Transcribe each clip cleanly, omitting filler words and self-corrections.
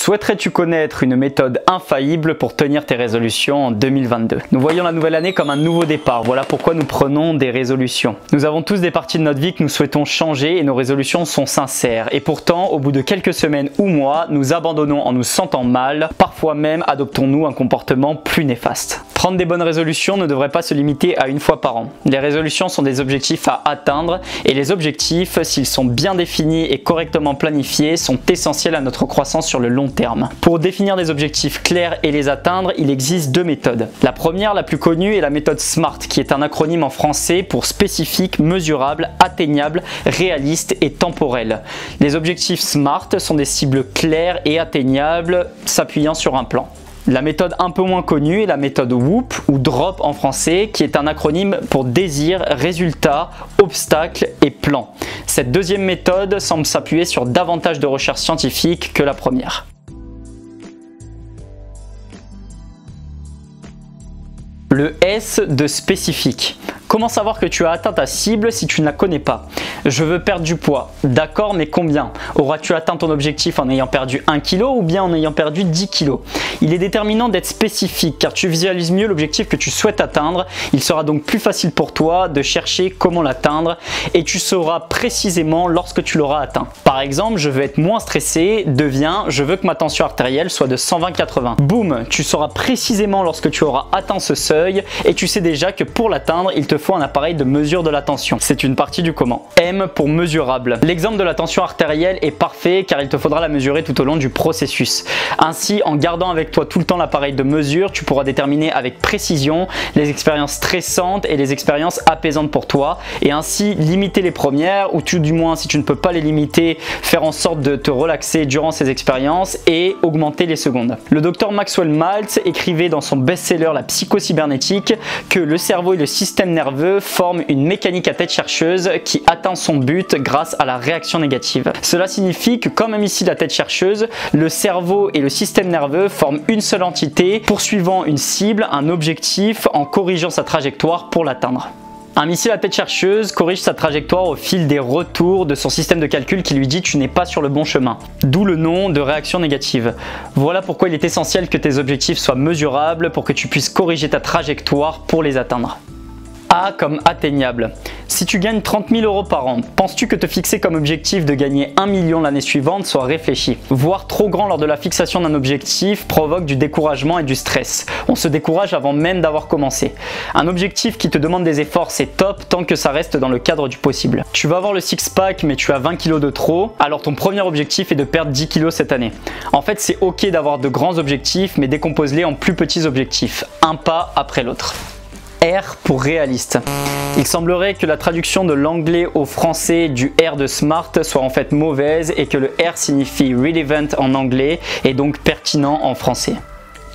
Souhaiterais-tu connaître une méthode infaillible pour tenir tes résolutions en 2022? Nous voyons la nouvelle année comme un nouveau départ, voilà pourquoi nous prenons des résolutions. Nous avons tous des parties de notre vie que nous souhaitons changer et nos résolutions sont sincères. Et pourtant, au bout de quelques semaines ou mois, nous abandonnons en nous sentant mal, parfois même adoptons-nous un comportement plus néfaste. Prendre des bonnes résolutions ne devrait pas se limiter à une fois par an. Les résolutions sont des objectifs à atteindre et les objectifs, s'ils sont bien définis et correctement planifiés, sont essentiels à notre croissance sur le long terme. Pour définir des objectifs clairs et les atteindre, il existe deux méthodes. La première, la plus connue, est la méthode SMART, qui est un acronyme en français pour spécifique, mesurable, atteignable, réaliste et temporel. Les objectifs SMART sont des cibles claires et atteignables, s'appuyant sur un plan. La méthode un peu moins connue est la méthode WHOOP ou DROP en français, qui est un acronyme pour désir, résultat, obstacle et plan. Cette deuxième méthode semble s'appuyer sur davantage de recherches scientifiques que la première. Le S de spécifique. Comment savoir que tu as atteint ta cible si tu ne la connais pas? Je veux perdre du poids. D'accord, mais combien? Auras-tu atteint ton objectif en ayant perdu 1 kg ou bien en ayant perdu 10 kg? Il est déterminant d'être spécifique car tu visualises mieux l'objectif que tu souhaites atteindre. Il sera donc plus facile pour toi de chercher comment l'atteindre et tu sauras précisément lorsque tu l'auras atteint. Par exemple, je veux être moins stressé, devient je veux que ma tension artérielle soit de 120/80. Boum, tu sauras précisément lorsque tu auras atteint ce seuil et tu sais déjà que pour l'atteindre, il te faut un appareil de mesure de la tension. C'est une partie du comment. M pour mesurable. L'exemple de la tension artérielle est parfait car il te faudra la mesurer tout au long du processus. Ainsi, en gardant avec toi tout le temps l'appareil de mesure, tu pourras déterminer avec précision les expériences stressantes et les expériences apaisantes pour toi et ainsi limiter les premières ou tout du moins si tu ne peux pas les limiter, faire en sorte de te relaxer durant ces expériences et augmenter les secondes. Le docteur Maxwell Maltz écrivait dans son best-seller La psychocybernétique que le cerveau et le système nerveux forment une mécanique à tête chercheuse qui atteint son but grâce à la réaction négative. Cela signifie que comme un missile à tête chercheuse, le cerveau et le système nerveux forment une seule entité poursuivant une cible, un objectif en corrigeant sa trajectoire pour l'atteindre. Un missile à tête chercheuse corrige sa trajectoire au fil des retours de son système de calcul qui lui dit tu n'es pas sur le bon chemin. D'où le nom de réaction négative. Voilà pourquoi il est essentiel que tes objectifs soient mesurables pour que tu puisses corriger ta trajectoire pour les atteindre. A comme atteignable. Si tu gagnes 30 000 € par an, penses-tu que te fixer comme objectif de gagner 1 million l'année suivante soit réfléchi? Voir trop grand lors de la fixation d'un objectif provoque du découragement et du stress. On se décourage avant même d'avoir commencé. Un objectif qui te demande des efforts, c'est top tant que ça reste dans le cadre du possible. Tu vas avoir le six-pack mais tu as 20 kg de trop, alors ton premier objectif est de perdre 10 kg cette année. En fait, c'est ok d'avoir de grands objectifs mais décompose-les en plus petits objectifs, un pas après l'autre. R pour réaliste. Il semblerait que la traduction de l'anglais au français du R de SMART soit en fait mauvaise et que le R signifie relevant en anglais et donc pertinent en français.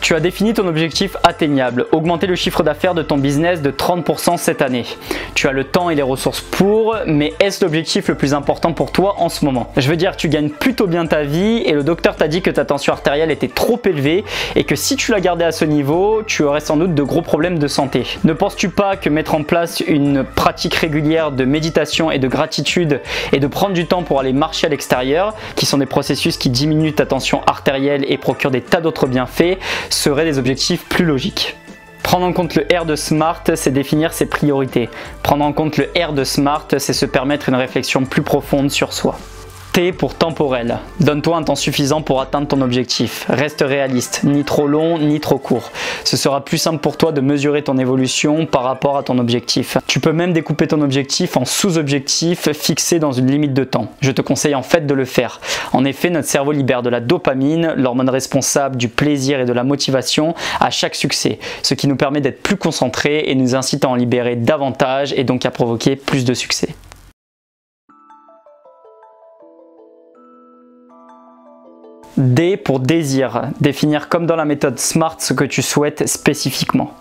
Tu as défini ton objectif atteignable, augmenter le chiffre d'affaires de ton business de 30% cette année. Tu as le temps et les ressources pour, mais est-ce l'objectif le plus important pour toi en ce moment? Je veux dire, tu gagnes plutôt bien ta vie et le docteur t'a dit que ta tension artérielle était trop élevée et que si tu la gardais à ce niveau, tu aurais sans doute de gros problèmes de santé. Ne penses-tu pas que mettre en place une pratique régulière de méditation et de gratitude et de prendre du temps pour aller marcher à l'extérieur, qui sont des processus qui diminuent ta tension artérielle et procurent des tas d'autres bienfaits, seraient des objectifs plus logiques? Prendre en compte le R de SMART, c'est définir ses priorités. Prendre en compte le R de SMART, c'est se permettre une réflexion plus profonde sur soi. T pour temporel. Donne-toi un temps suffisant pour atteindre ton objectif. Reste réaliste, ni trop long, ni trop court. Ce sera plus simple pour toi de mesurer ton évolution par rapport à ton objectif. Tu peux même découper ton objectif en sous-objectifs fixés dans une limite de temps. Je te conseille en fait de le faire. En effet, notre cerveau libère de la dopamine, l'hormone responsable du plaisir et de la motivation, à chaque succès, ce qui nous permet d'être plus concentrés et nous incite à en libérer davantage et donc à provoquer plus de succès. D pour désir, définir comme dans la méthode SMART ce que tu souhaites spécifiquement.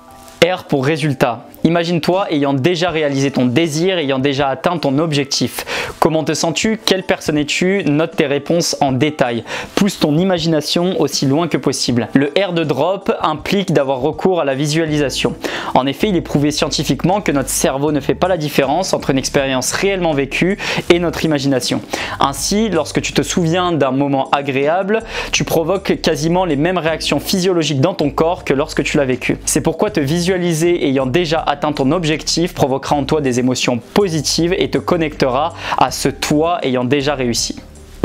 R pour résultat. Imagine-toi ayant déjà réalisé ton désir, ayant déjà atteint ton objectif. Comment te sens-tu? Quelle personne es-tu? Note tes réponses en détail. Pousse ton imagination aussi loin que possible. Le R de drop implique d'avoir recours à la visualisation. En effet, il est prouvé scientifiquement que notre cerveau ne fait pas la différence entre une expérience réellement vécue et notre imagination. Ainsi, lorsque tu te souviens d'un moment agréable, tu provoques quasiment les mêmes réactions physiologiques dans ton corps que lorsque tu l'as vécu. C'est pourquoi te visualiser ayant déjà atteint ton objectif provoquera en toi des émotions positives et te connectera à ce toi ayant déjà réussi.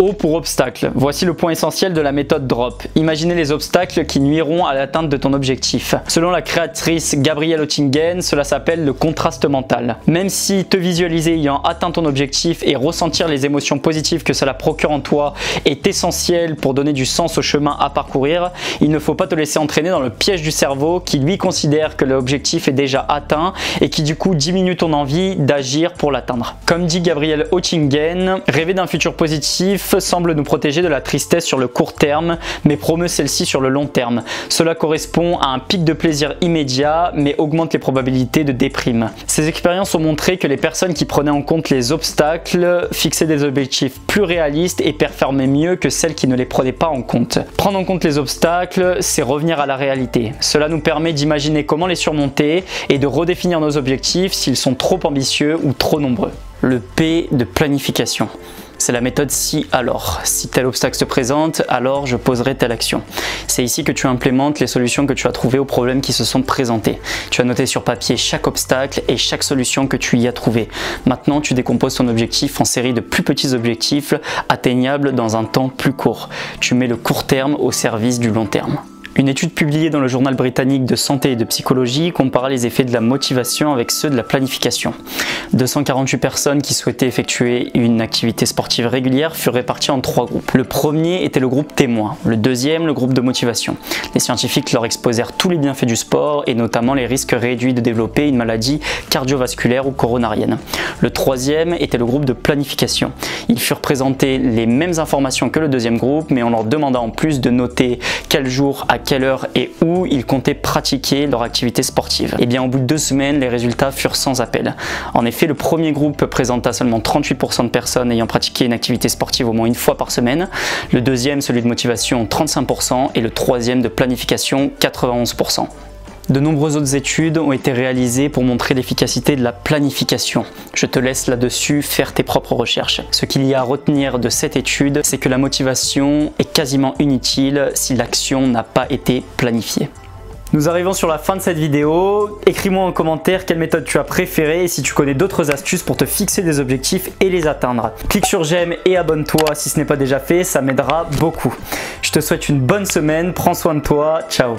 O pour obstacle. Voici le point essentiel de la méthode DROP. Imaginez les obstacles qui nuiront à l'atteinte de ton objectif. Selon la créatrice Gabrielle Oettingen, cela s'appelle le contraste mental. Même si te visualiser ayant atteint ton objectif et ressentir les émotions positives que cela procure en toi est essentiel pour donner du sens au chemin à parcourir, il ne faut pas te laisser entraîner dans le piège du cerveau qui lui considère que l'objectif est déjà atteint et qui du coup diminue ton envie d'agir pour l'atteindre. Comme dit Gabrielle Oettingen, rêver d'un futur positif semble nous protéger de la tristesse sur le court terme, mais promeut celle-ci sur le long terme. Cela correspond à un pic de plaisir immédiat, mais augmente les probabilités de déprime. Ces expériences ont montré que les personnes qui prenaient en compte les obstacles fixaient des objectifs plus réalistes et performaient mieux que celles qui ne les prenaient pas en compte. Prendre en compte les obstacles, c'est revenir à la réalité. Cela nous permet d'imaginer comment les surmonter et de redéfinir nos objectifs s'ils sont trop ambitieux ou trop nombreux. Le P de planification. C'est la méthode si alors. Si tel obstacle se présente, alors je poserai telle action. C'est ici que tu implémentes les solutions que tu as trouvées aux problèmes qui se sont présentés. Tu as noté sur papier chaque obstacle et chaque solution que tu y as trouvée. Maintenant, tu décomposes ton objectif en série de plus petits objectifs atteignables dans un temps plus court. Tu mets le court terme au service du long terme. Une étude publiée dans le journal britannique de santé et de psychologie compara les effets de la motivation avec ceux de la planification. 248 personnes qui souhaitaient effectuer une activité sportive régulière furent réparties en 3 groupes. Le premier était le groupe témoin, le deuxième le groupe de motivation. Les scientifiques leur exposèrent tous les bienfaits du sport et notamment les risques réduits de développer une maladie cardiovasculaire ou coronarienne. Le troisième était le groupe de planification. Ils furent présentés les mêmes informations que le deuxième groupe, mais on leur demanda en plus de noter quel jour, à quelle heure et où ils comptaient pratiquer leur activité sportive. Et bien au bout de 2 semaines, les résultats furent sans appel. En effet, le premier groupe présenta seulement 38% de personnes ayant pratiqué une activité sportive au moins une fois par semaine, le deuxième, celui de motivation, 35% et le troisième de planification, 91%. De nombreuses autres études ont été réalisées pour montrer l'efficacité de la planification. Je te laisse là-dessus faire tes propres recherches. Ce qu'il y a à retenir de cette étude, c'est que la motivation est quasiment inutile si l'action n'a pas été planifiée. Nous arrivons sur la fin de cette vidéo. Écris-moi en commentaire quelle méthode tu as préférée et si tu connais d'autres astuces pour te fixer des objectifs et les atteindre. Clique sur j'aime et abonne-toi si ce n'est pas déjà fait, ça m'aidera beaucoup. Je te souhaite une bonne semaine, prends soin de toi, ciao.